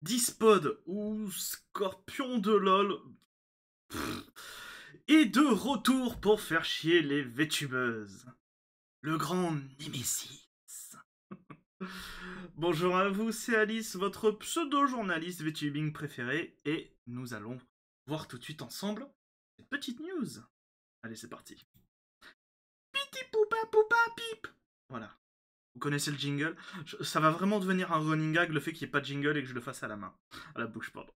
Dispod ou Scorpion de LOL est de retour pour faire chier les VTubeuses. Le grand Némésis. Bonjour à vous, c'est Alice, votre pseudo-journaliste VTubing préféré, et nous allons voir tout de suite ensemble cette petite news. Allez, c'est parti. Piti poupa poupa pip. Voilà. Vous connaissez le jingle? Ça va vraiment devenir un running gag le fait qu'il n'y ait pas de jingle et que je le fasse à la main. À la bouche, pardon.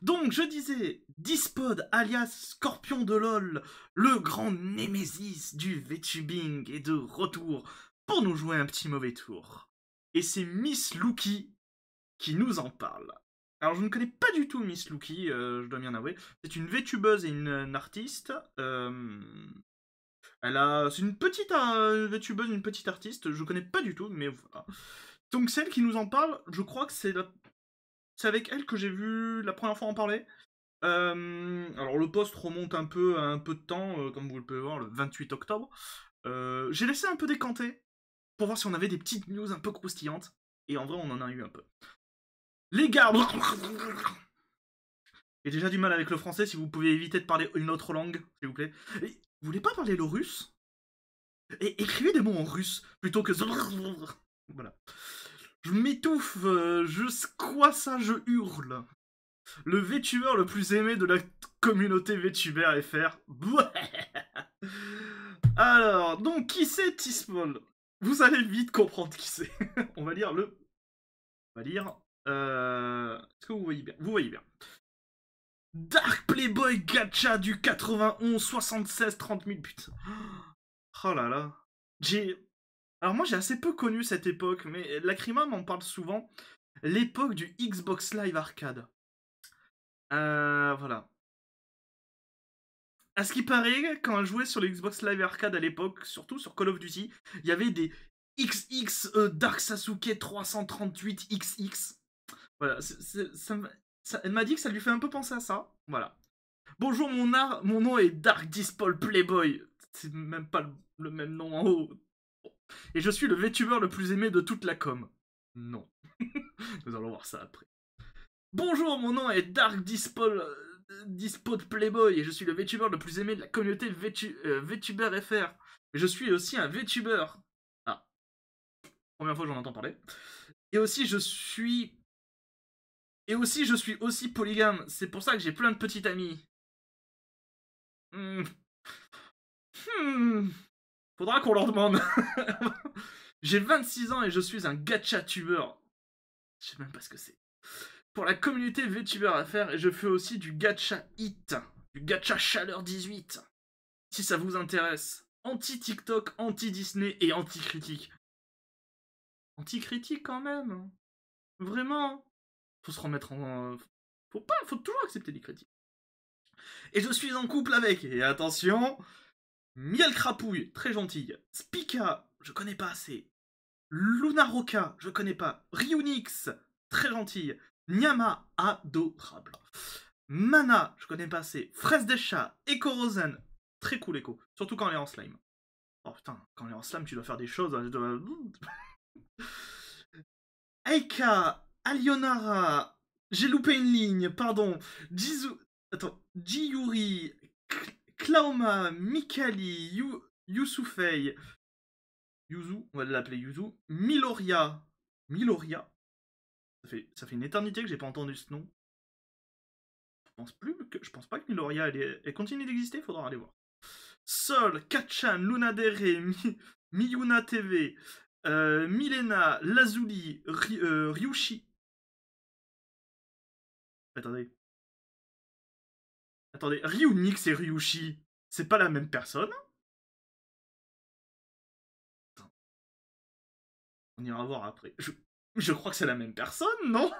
Donc, je disais, Dispod, alias Scorpion de LOL, le grand némésis du VTubing, est de retour pour nous jouer un petit mauvais tour. Et c'est Miss Lookie qui nous en parle. Alors, je ne connais pas du tout Miss Lookie, je dois bien avouer. C'est une VTubeuse et une artiste. C'est une petite VTubeuse, une petite artiste, je connais pas du tout, mais voilà. Donc celle qui nous en parle, je crois que c'est avec elle que j'ai vu la première fois en parler. Alors le post remonte un peu à un peu de temps, comme vous le pouvez voir, le 28 octobre. J'ai laissé un peu décanter pour voir si on avait des petites news un peu croustillantes. Et en vrai, on en a eu un peu. Les gars, j'ai déjà du mal avec le français, si vous pouvez éviter de parler une autre langue, s'il vous plaît. Et, vous voulez pas parler le russe? Et écrivez des mots en russe plutôt que. Voilà. Je m'étouffe, je squasse, je hurle. Le VTuber le plus aimé de la communauté VTuber FR. Alors, donc, qui c'est Tismol? Vous allez vite comprendre qui c'est. On va lire le. On va lire. Est-ce que vous voyez bien? Vous voyez bien. Dark Playboy Gacha du 91 76 30 000 putain. Oh là là. Alors moi j'ai assez peu connu cette époque, mais Lacrima m'en parle souvent. L'époque du Xbox Live Arcade. Voilà. À ce qui paraît, quand elle jouait sur le Xbox Live Arcade à l'époque, surtout sur Call of Duty, il y avait des XX Dark Sasuke 338 XX. Voilà, elle m'a dit que ça lui fait un peu penser à ça. Voilà. Bonjour mon nom est Dark Dispol Playboy. C'est même pas le même nom en haut. Et je suis le VTuber le plus aimé de toute la com. Non. Nous allons voir ça après. Bonjour, mon nom est Dark Dispod Playboy et je suis le VTuber le plus aimé de la communauté VTuber FR. Mais je suis aussi un VTuber. Ah, première fois que j'en entends parler. Et aussi je suis... Et aussi je suis aussi polygame. C'est pour ça que j'ai plein de petits amis. Hmm. Hmm. Faudra qu'on leur demande. J'ai 26 ans et je suis un gacha tuber. Je sais même pas ce que c'est. Pour la communauté VTuber à faire, et je fais aussi du gacha hit, du gacha chaleur 18. Si ça vous intéresse. Anti-TikTok, anti-Disney et anti-critique. Anti-critique quand même. Vraiment. Faut se remettre en... Faut toujours accepter des critiques. Et je suis en couple avec, et attention, Miel Crapouille, très gentille. Spika, je connais pas assez. Lunaroka, je connais pas. Ryunix, très gentille. Nyama, adorable. Mana, je connais pas assez. Fraise des chats, Echo Rosen, très cool Echo. Surtout quand elle est en slime. Oh putain, quand elle est en slime, tu dois faire des choses. Aika, Alionara, j'ai loupé une ligne, pardon. Jizu... Attends, Jiyuri, Klaoma, Mikali, Yusufei, Yuzu, on va l'appeler Yuzu, Miloria. Miloria? Ça fait une éternité que j'ai pas entendu ce nom. Je pense pas que Miloria, elle continue d'exister, faudra aller voir. Sol, Kachan, Lunadere, Miyuna TV, Milena, Lazuli, Ryushi. Attendez. Attendez, Ryunix et Ryushi, c'est pas la même personne? On ira voir après. Je crois que c'est la même personne, non?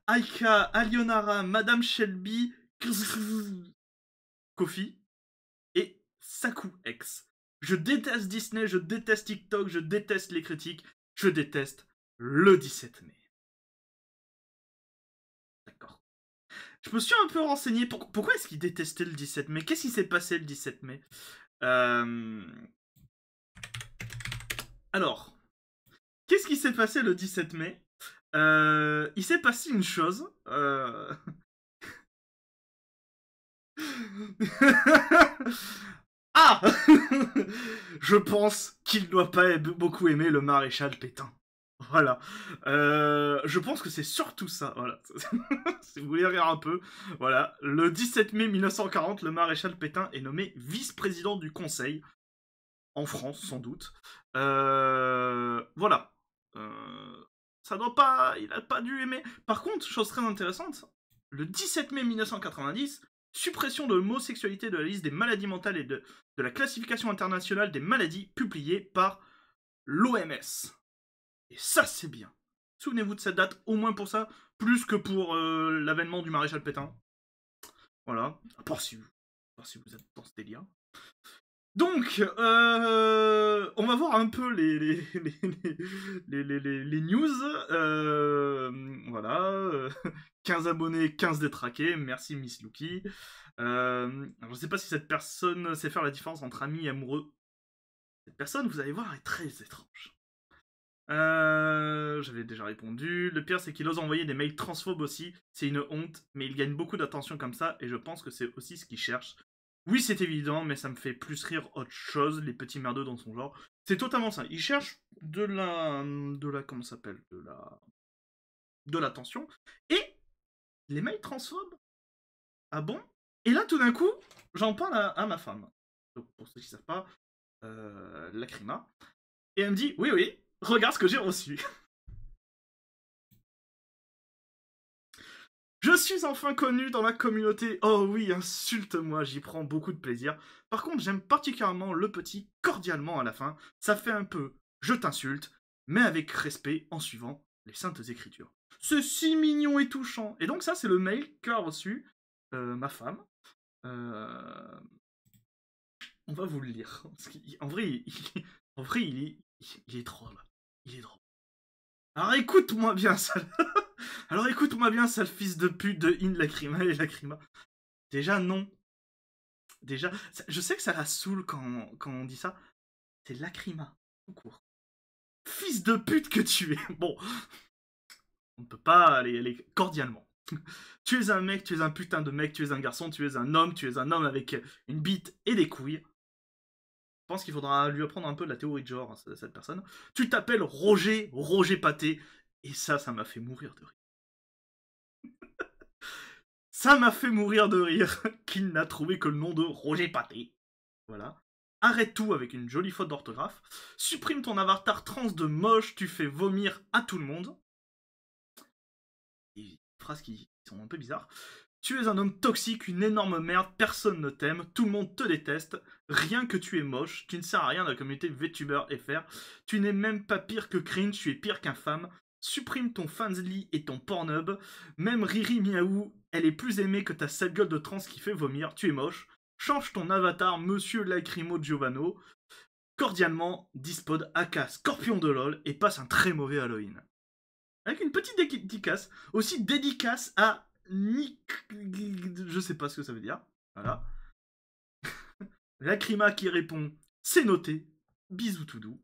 Aika, Alionara, Madame Shelby, Kofi et Saku X. Je déteste Disney, je déteste TikTok, je déteste les critiques, je déteste le 17 mai. D'accord. Je me suis un peu renseigné. Pourquoi est-ce qu'il détestait le 17 mai? Qu'est-ce qui s'est passé le 17 mai? Alors, qu'est-ce qui s'est passé le 17 mai? Il s'est passé une chose. Ah Je pense qu'il ne doit pas beaucoup aimer le maréchal Pétain. Voilà. Je pense que c'est surtout ça. Voilà. Si vous voulez rire un peu. Voilà. Le 17 mai 1940, le maréchal Pétain est nommé vice-président du Conseil. En France, sans doute. Voilà. Ça doit pas... Il a pas dû aimer. Par contre, chose très intéressante, le 17 mai 1990, suppression de l'homosexualité de la liste des maladies mentales et de la classification internationale des maladies publiée par l'OMS. Et ça, c'est bien. Souvenez-vous de cette date, au moins pour ça, plus que pour l'avènement du maréchal Pétain. Voilà. À part si vous êtes dans ce délire. Donc, on va voir un peu les news. Voilà. 15 abonnés, 15 détraqués. Merci Miss Lucky. Alors, je sais pas si cette personne sait faire la différence entre amis et amoureux. Cette personne, vous allez voir, est très étrange. J'avais déjà répondu. Le pire, c'est qu'il ose envoyer des mails transphobes aussi. C'est une honte, mais il gagne beaucoup d'attention comme ça, et je pense que c'est aussi ce qu'il cherche. Oui, c'est évident, mais ça me fait plus rire autre chose, les petits merdeux dans son genre. C'est totalement ça. Il cherche comment ça s'appelle, de l'attention. Et les mails transphobes. Ah bon? Et là, tout d'un coup, j'en parle à ma femme. Donc, pour ceux qui ne savent pas, Lacrima. Et elle me dit, oui, oui, regarde ce que j'ai reçu. Je suis enfin connu dans la communauté. Oh oui, insulte-moi, j'y prends beaucoup de plaisir. Par contre, j'aime particulièrement le petit cordialement à la fin. Ça fait un peu je t'insulte, mais avec respect en suivant les saintes écritures. C'est si mignon et touchant. Et donc ça, c'est le mail qu'a reçu ma femme. On va vous le lire. En vrai, il est drôle. Il est drôle. Alors écoute-moi bien, sale. Alors écoute-moi bien, sale fils de pute de In Lacrima et Lacrima. Déjà, non. Déjà, je sais que ça la saoule quand on dit ça. C'est Lacrima, tout court. Fils de pute que tu es. Bon, on ne peut pas aller cordialement. Tu es un mec, tu es un putain de mec, tu es un garçon, tu es un homme avec une bite et des couilles. Je pense qu'il faudra lui apprendre un peu de la théorie de genre, cette personne. Tu t'appelles Roger Pâté. Et ça m'a fait mourir de rire. Ça m'a fait mourir de rire qu'il n'a trouvé que le nom de Roger Pâté. Voilà. Arrête tout avec une jolie faute d'orthographe. Supprime ton avatar trans de moche, tu fais vomir à tout le monde. Et phrases qui sont un peu bizarres. Tu es un homme toxique, une énorme merde, personne ne t'aime, tout le monde te déteste, rien que tu es moche, tu ne sers à rien dans la communauté VTuber FR, tu n'es même pas pire que Cringe, tu es pire qu'infâme, supprime ton Fansly et ton Pornhub, même Riri Miaou, elle est plus aimée que ta sale gueule de trans qui fait vomir, tu es moche, change ton avatar Monsieur Lacrimo Giovano, cordialement, Dispod aka Scorpion de LOL, et passe un très mauvais Halloween. Avec une petite dédicace, aussi dédicace à Nick... Je sais pas ce que ça veut dire. Voilà. Lacrima qui répond, c'est noté, bisous tout doux.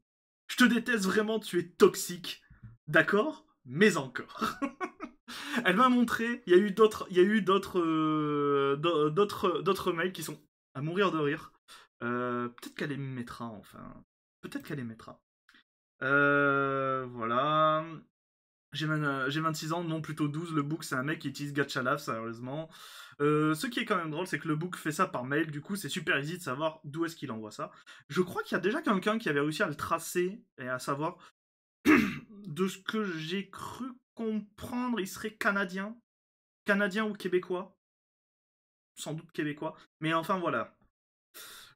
Je te déteste vraiment, tu es toxique. D'accord? Mais encore. Elle m'a montré, il y a eu d'autres mails qui sont à mourir de rire. Peut-être qu'elle les mettra, enfin. Peut-être qu'elle les mettra. Voilà. J'ai 26 ans, non plutôt 12. Le book, c'est un mec qui utilise GachaLab, sérieusement. Ce qui est quand même drôle, c'est que le book fait ça par mail. Du coup, c'est super easy de savoir d'où est-ce qu'il envoie ça. Je crois qu'il y a déjà quelqu'un qui avait réussi à le tracer et à savoir de ce que j'ai cru comprendre, il serait canadien. Canadien ou québécois. Sans doute québécois. Mais enfin, voilà.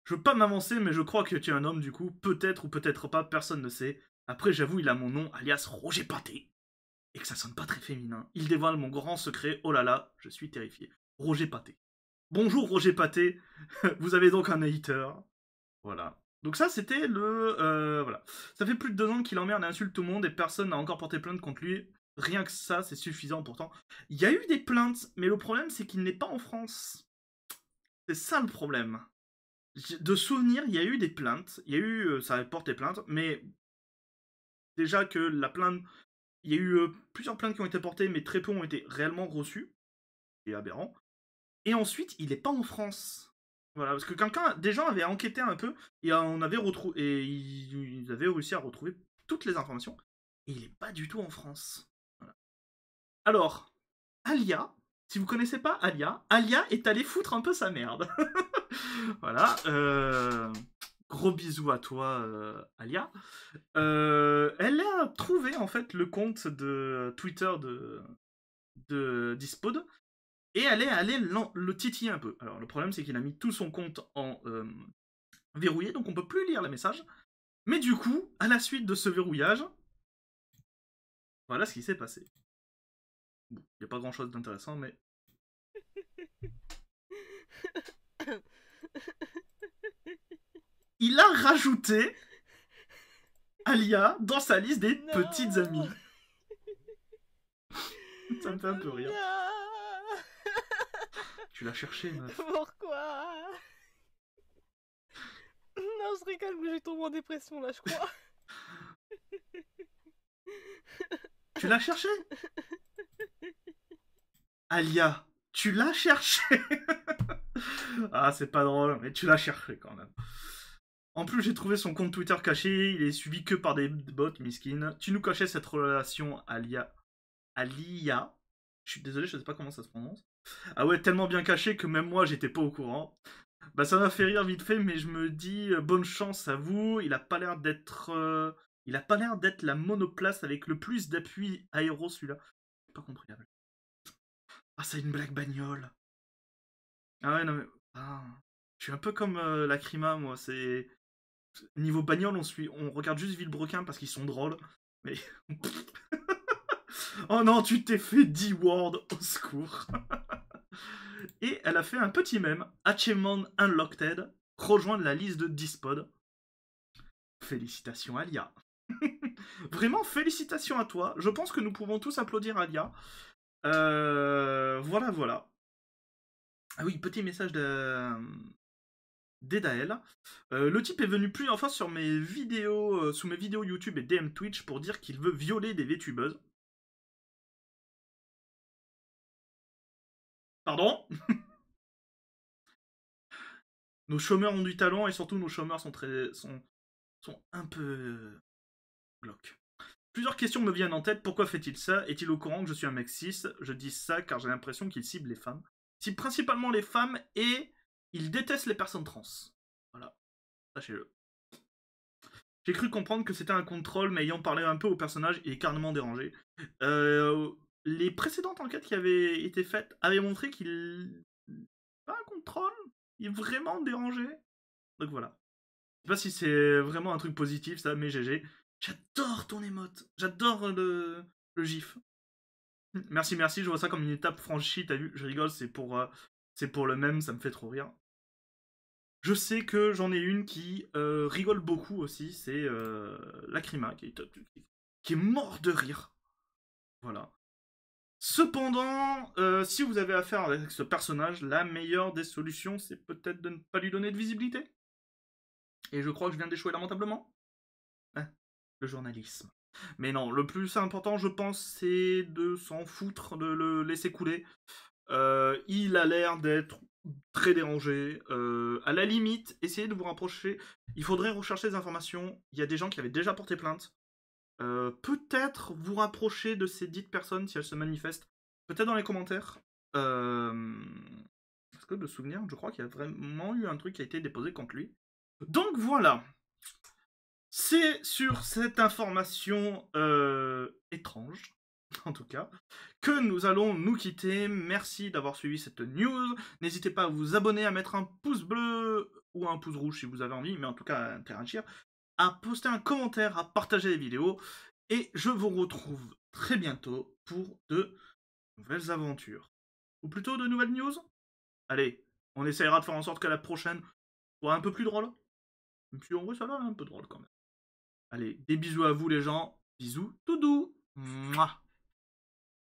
Je veux pas m'avancer, mais je crois que tu es un homme, du coup. Peut-être ou peut-être pas, personne ne sait. Après, j'avoue, il a mon nom, alias Roger Pâté. Et que ça sonne pas très féminin. Il dévoile mon grand secret. Oh là là, je suis terrifié. Roger Pâté. Bonjour Roger Pâté. Vous avez donc un hater. Voilà. Donc ça, c'était voilà. Ça fait plus de 2 ans qu'il emmerde et insulte tout le monde et personne n'a encore porté plainte contre lui. Rien que ça, c'est suffisant pourtant. Il y a eu des plaintes, mais le problème, c'est qu'il n'est pas en France. C'est ça le problème. De souvenir, il y a eu des plaintes. Il y a eu... ça a porté plainte, mais... Déjà que la plainte Il y a eu plusieurs plaintes qui ont été portées, mais très peu ont été réellement reçues. C'est aberrant. Et ensuite, il est pas en France. Voilà, parce que des gens avaient enquêté un peu, et on avait retrouvé, et ils avaient réussi à retrouver toutes les informations. Et il est pas du tout en France. Voilà. Alors, Alia, si vous connaissez pas Alia, Alia est allée foutre un peu sa merde. Voilà. Gros bisous à toi, Alia. Elle a trouvé en fait le compte de Twitter de Dispod et elle est allée le titiller un peu. Alors le problème c'est qu'il a mis tout son compte en verrouillé, donc on peut plus lire les messages. Mais du coup, à la suite de ce verrouillage, voilà ce qui s'est passé. Bon, il n'y a pas grand chose d'intéressant, mais... Il a rajouté Alia dans sa liste des petites amies. Ça me fait un peu rire. Non. Tu l'as cherché, meuf. Pourquoi? Non, je rigole, mais j'ai tombé en dépression là, je crois. Tu l'as cherché? Alia, tu l'as cherché. Ah, c'est pas drôle, mais tu l'as cherché quand même. En plus, j'ai trouvé son compte Twitter caché, il est suivi que par des bots, miskin. Tu nous cachais cette relation Alia. Alia. Je suis désolé, je sais pas comment ça se prononce. Ah ouais, tellement bien caché que même moi, j'étais pas au courant. Bah, ça m'a fait rire vite fait, mais je me dis, bonne chance à vous. Il a pas l'air d'être... Il a pas l'air d'être la monoplace avec le plus d'appui aéro, celui-là. Pas compréhensible. Ah, c'est une blague bagnole. Ah ouais, non mais... Ah. Je suis un peu comme la Crima, moi. C'est... Niveau bagnole, on regarde juste Villebrequin parce qu'ils sont drôles. Mais... Oh non, tu t'es fait 10 words, au secours. Et elle a fait un petit mème. Achievement Unlocked. Rejoindre la liste de Dispod. Félicitations Alia. Vraiment, félicitations à toi. Je pense que nous pouvons tous applaudir Alia. Voilà, voilà. Ah oui, petit message d'Edael. Le type est venu plusieurs fois sur mes vidéos, sous mes vidéos YouTube et DM Twitch pour dire qu'il veut violer des VTubeuses. Pardon? Nos chômeurs ont du talent et surtout nos chômeurs sont un peu glauques. Plusieurs questions me viennent en tête. Pourquoi fait-il ça? Est-il au courant que je suis un mec cis? Je dis ça car j'ai l'impression qu'il cible les femmes. Il cible principalement les femmes et il déteste les personnes trans. Voilà, sachez-le. J'ai cru comprendre que c'était un contrôle, mais ayant parlé un peu au personnage, il est carrément dérangé. Les précédentes enquêtes qui avaient été faites avaient montré qu'il... Pas un contrôle, il est vraiment dérangé. Donc voilà. Je sais pas si c'est vraiment un truc positif, ça, mais GG. J'adore ton émote. J'adore le gif. Merci, merci, je vois ça comme une étape franchie, t'as vu? Je rigole, c'est pour le même, ça me fait trop rire. Je sais que j'en ai une qui rigole beaucoup aussi, c'est Lacrima, qui est mort de rire. Voilà. Cependant, si vous avez affaire avec ce personnage, la meilleure des solutions, c'est peut-être de ne pas lui donner de visibilité. Et je crois que je viens d'échouer lamentablement. Hein, le journalisme. Mais non, le plus important, je pense, c'est de s'en foutre, de le laisser couler. Il a l'air d'être très dérangé. À la limite, essayez de vous rapprocher. Il faudrait rechercher des informations. Il y a des gens qui avaient déjà porté plainte. Peut-être vous rapprocher de ces dites personnes si elles se manifestent. Peut-être dans les commentaires. Parce que de souvenir, je crois qu'il y a vraiment eu un truc qui a été déposé contre lui. Donc voilà. C'est sur cette information étrange, en tout cas, que nous allons nous quitter. Merci d'avoir suivi cette news. N'hésitez pas à vous abonner, à mettre un pouce bleu ou un pouce rouge si vous avez envie, mais en tout cas à interagir, à poster un commentaire, à partager les vidéos. Et je vous retrouve très bientôt pour de nouvelles aventures. Ou plutôt de nouvelles news. Allez, on essayera de faire en sorte que la prochaine soit un peu plus drôle. Même si en vrai ça va, un peu drôle quand même. Allez, des bisous à vous les gens. Bisous tout doux. Mouah.